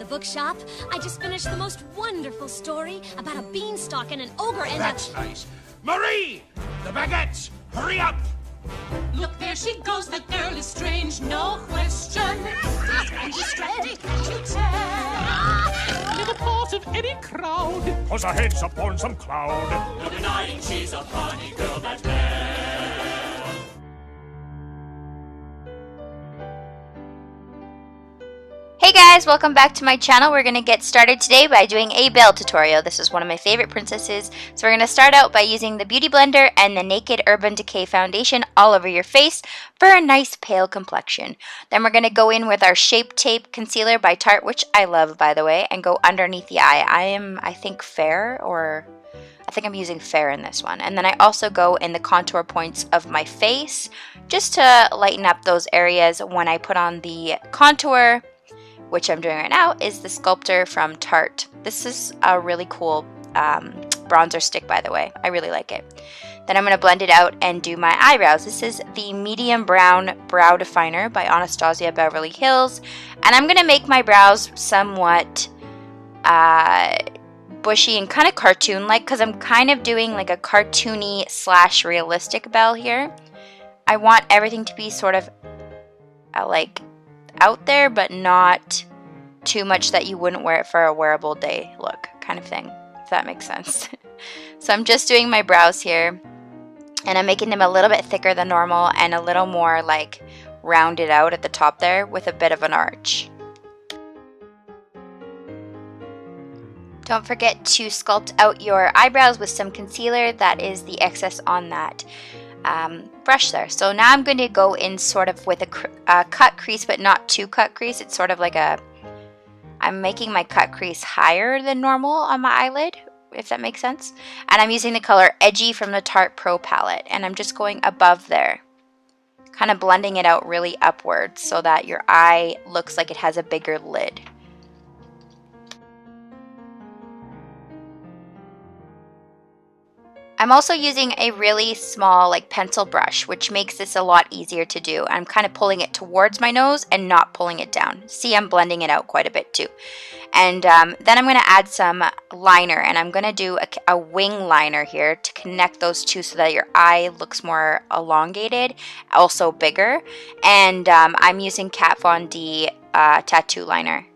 Bookshop. I just finished the most wonderful story about a beanstalk and an ogre and That's nice. Marie! The baguettes! Hurry up! Look, there she goes. That girl is strange, no question. And she's ready to tell. Never part of any crowd. Cause her head's upon some cloud. No denying she's a funny girl, that Belle. Hey guys, welcome back to my channel. We're going to get started today by doing a Belle tutorial. This is one of my favorite princesses. So we're going to start out by using the Beauty Blender and the Naked Urban Decay foundation all over your face for a nice pale complexion. Then we're going to go in with our Shape Tape Concealer by Tarte, which I love by the way, and go underneath the eye. I think fair, or I think I'm using fair in this one. And then I also go in the contour points of my face just to lighten up those areas when I put on the contour, which I'm doing right now, is the Sculptor from Tarte. This is a really cool bronzer stick, by the way. I really like it. Then I'm going to blend it out and do my eyebrows. This is the Medium Brown Brow Definer by Anastasia Beverly Hills. And I'm going to make my brows somewhat bushy and kind of cartoon-like, because I'm kind of doing like a cartoony / realistic Belle here. I want everything to be sort of like out there, but not too much that you wouldn't wear it for a wearable day look kind of thing, if that makes sense. So I'm just doing my brows here, and I'm making them a little bit thicker than normal and a little more like rounded out at the top there with a bit of an arch. Don't forget to sculpt out your eyebrows with some concealer. That is the excess on that brush there. So now I'm going to go in sort of with a cut crease, but not too cut crease. It's sort of like I'm making my cut crease higher than normal on my eyelid, if that makes sense. And I'm using the color Edgy from the Tarte Pro palette, and I'm just going above there, kind of blending it out really upwards so that your eye looks like it has a bigger lid. I'm also using a really small like pencil brush, which makes this a lot easier to do. I'm kind of pulling it towards my nose and not pulling it down. See, I'm blending it out quite a bit too. And then I'm going to add some liner, and I'm going to do a wing liner here to connect those two so that your eye looks more elongated, also bigger. And I'm using Kat Von D tattoo liner.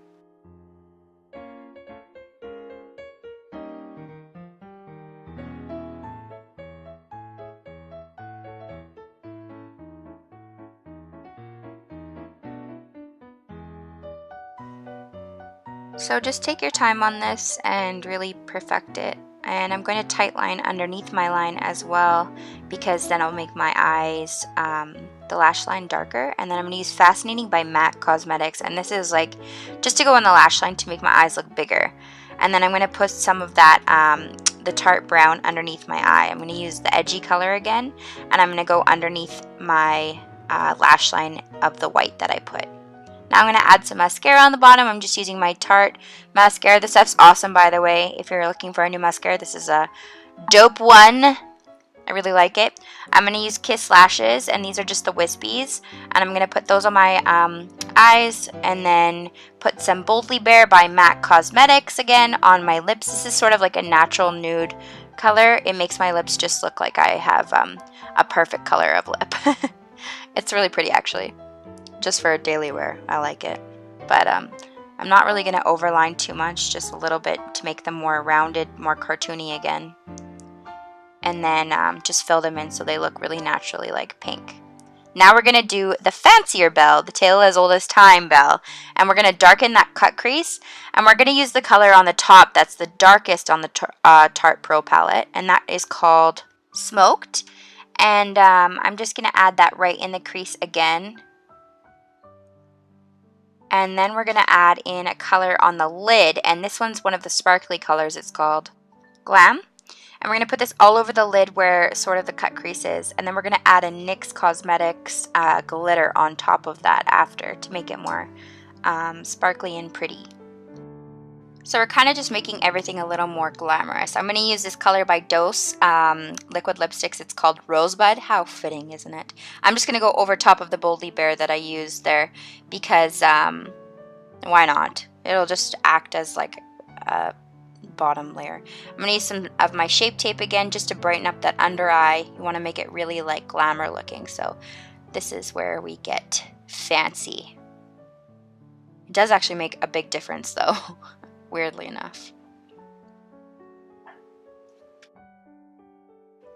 So just take your time on this and really perfect it. And I'm going to tight line underneath my line as well, because then I'll make my eyes, the lash line darker. And then I'm going to use Fascinating by MAC Cosmetics. And this is like just to go on the lash line to make my eyes look bigger. And then I'm going to put some of that, the Tarte Brown underneath my eye. I'm going to use the edgy color again. And I'm going to go underneath my lash line of the white that I put. Now I'm going to add some mascara on the bottom. I'm just using my Tarte mascara. This stuff's awesome, by the way. If you're looking for a new mascara, this is a dope one. I really like it. I'm going to use Kiss Lashes, and these are just the wispies. And I'm going to put those on my eyes, and then put some Boldly Bare by MAC Cosmetics again on my lips. This is sort of like a natural nude color. It makes my lips just look like I have a perfect color of lip. It's really pretty, actually. Just for daily wear, I like it. But I'm not really going to overline too much, just a little bit to make them more rounded, more cartoony again. And then just fill them in so they look really naturally like pink. Now we're going to do the fancier Belle, the tale as old as time Belle. And we're going to darken that cut crease. And we're going to use the color on the top that's the darkest on the Tarte Pro palette. And that is called Smoked. And I'm just going to add that right in the crease again. And then we're going to add in a color on the lid, and this one's one of the sparkly colors. It's called Glam. And we're going to put this all over the lid where sort of the cut crease is, and then we're going to add a NYX Cosmetics glitter on top of that after to make it more sparkly and pretty. So we're kind of just making everything a little more glamorous. I'm going to use this color by Dose liquid lipsticks. It's called Rosebud. How fitting, isn't it? I'm just going to go over top of the Boldly Bare that I used there because why not? It'll just act as like a bottom layer. I'm going to use some of my Shape Tape again just to brighten up that under eye. You want to make it really like glamour looking. So this is where we get fancy. It does actually make a big difference though. Weirdly enough.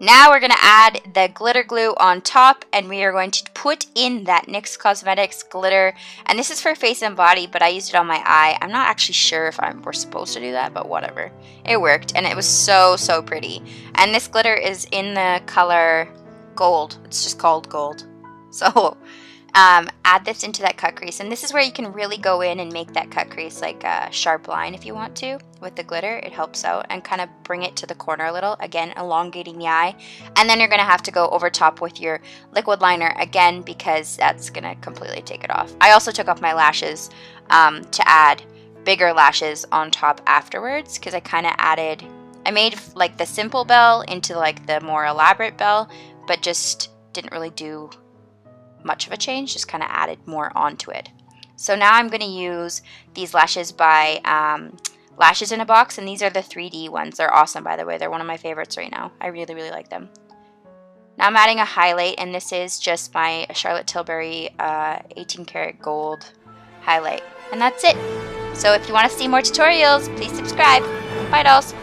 Now we're going to add the glitter glue on top, and we are going to put in that NYX Cosmetics glitter. And this is for face and body, but I used it on my eye. I'm not actually sure if we're supposed to do that, but whatever. It worked, and it was so, so pretty. And this glitter is in the color Gold. It's just called Gold. So add this into that cut crease, and this is where you can really go in and make that cut crease like a sharp line if you want to with the glitter. It helps out and kind of bring it to the corner a little, again elongating the eye. And then you're going to have to go over top with your liquid liner again because that's going to completely take it off. I also took off my lashes to add bigger lashes on top afterwards because I made like the simple Belle into like the more elaborate Belle, but just didn't really do much of a change, just kind of added more onto it. So now I'm going to use these lashes by Lashes in a Box, and these are the 3D ones. They're awesome, by the way. They're one of my favorites right now. I really, really like them. Now I'm adding a highlight, and this is just my Charlotte Tilbury 18 karat gold highlight. And that's it. So if you want to see more tutorials, please subscribe. Bye, dolls.